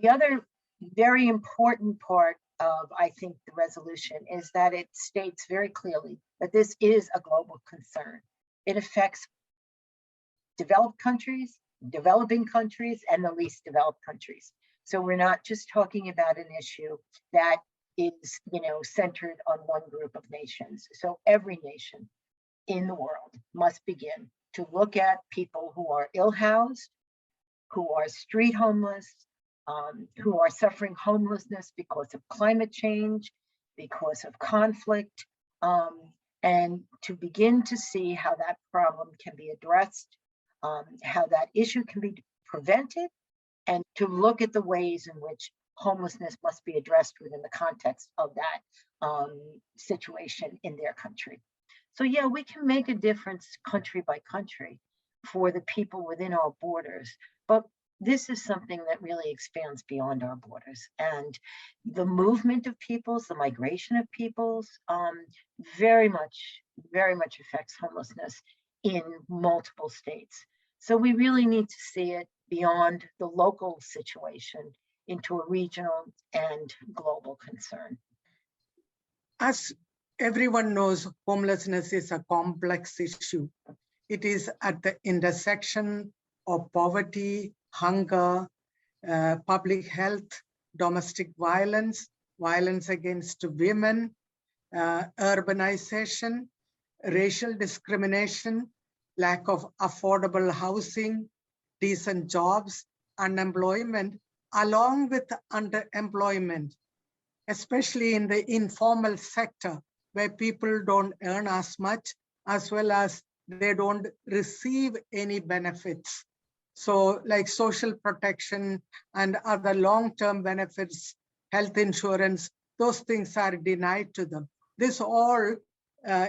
The other very important part of, I think, the resolution is that it states very clearly that this is a global concern. It affects developed countries, developing countries, and the least developed countries. So we're not just talking about an issue that is, centered on one group of nations. So every nation in the world must begin to look at people who are ill-housed, who are street homeless, who are suffering homelessness because of climate change, because of conflict, and to begin to see how that problem can be addressed, how that issue can be prevented, and to look at the ways in which homelessness must be addressed within the context of that situation in their country. So yeah, we can make a difference country by country for the people within our borders, but this is something that really expands beyond our borders. And the movement of peoples, the migration of peoples, very much affects homelessness in multiple states. So we really need to see it beyond the local situation into a regional and global concern. As everyone knows, homelessness is a complex issue. It is at the intersection of poverty, hunger, public health, domestic violence, violence against women, urbanization, racial discrimination, lack of affordable housing, decent jobs, unemployment, along with underemployment, especially in the informal sector where people don't earn as much, as well as they don't receive any benefits. So like social protection and other long-term benefits, health insurance, those things are denied to them. This all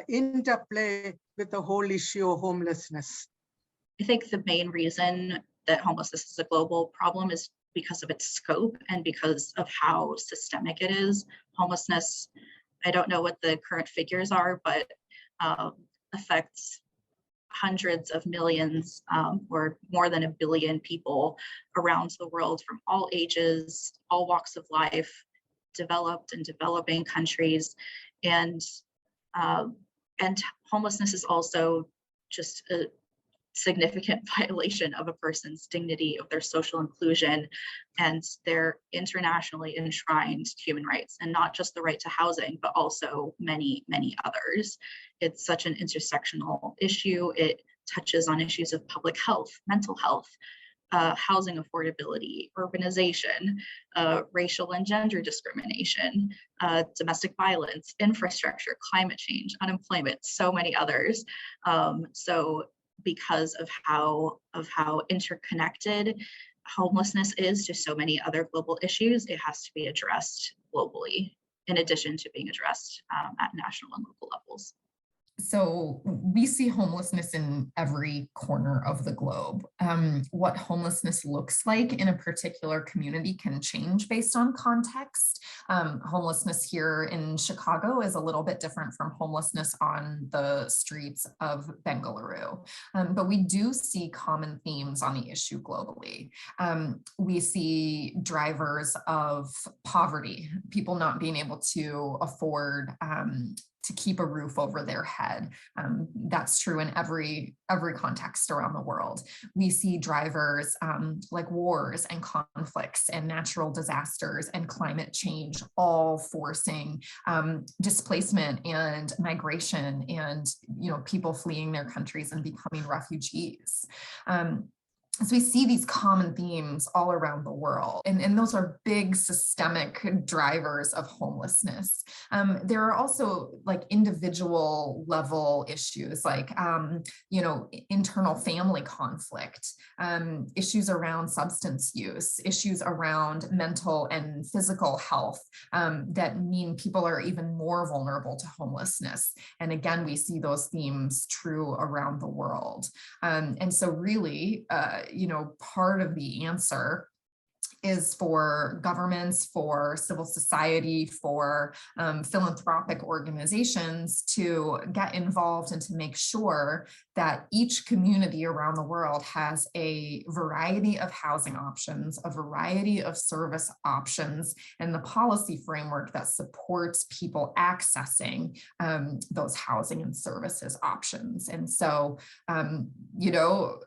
interplay with the whole issue of homelessness. I think the main reason that homelessness is a global problem is because of its scope and because of how systemic it is. Homelessness, I don't know what the current figures are, but affects hundreds of millions or more than 1 billion people around the world from all ages, all walks of life, developed and developing countries. And homelessness is also just a significant violation of a person's dignity, of their social inclusion, and their internationally enshrined human rights, and not just the right to housing, but also many, many others. It's such an intersectional issue. It touches on issues of public health, mental health, housing affordability, urbanization, racial and gender discrimination, domestic violence, infrastructure, climate change, unemployment, so many others. So because of how interconnected homelessness is to so many other global issues, it has to be addressed globally, in addition to being addressed at national and local levels. So we see homelessness in every corner of the globe. What homelessness looks like in a particular community can change based on context. Homelessness here in Chicago is a little bit different from homelessness on the streets of Bengaluru. But we do see common themes on the issue globally. We see drivers of poverty, people not being able to afford to keep a roof over their head. That's true in every context around the world. We see drivers like wars and conflicts and natural disasters and climate change all forcing displacement and migration and people fleeing their countries and becoming refugees. So we see these common themes all around the world, and those are big systemic drivers of homelessness. There are also like individual level issues like, internal family conflict, issues around substance use, issues around mental and physical health that mean people are even more vulnerable to homelessness. And again, we see those themes true around the world. And so really, part of the answer is for governments, for civil society, for philanthropic organizations to get involved and to make sure that each community around the world has a variety of housing options, a variety of service options, and the policy framework that supports people accessing those housing and services options. And so, you know,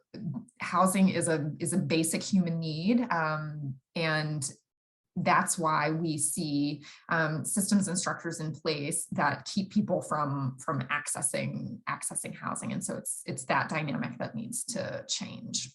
housing is a basic human need, and that's why we see systems and structures in place that keep people from accessing housing. And so it's that dynamic that needs to change.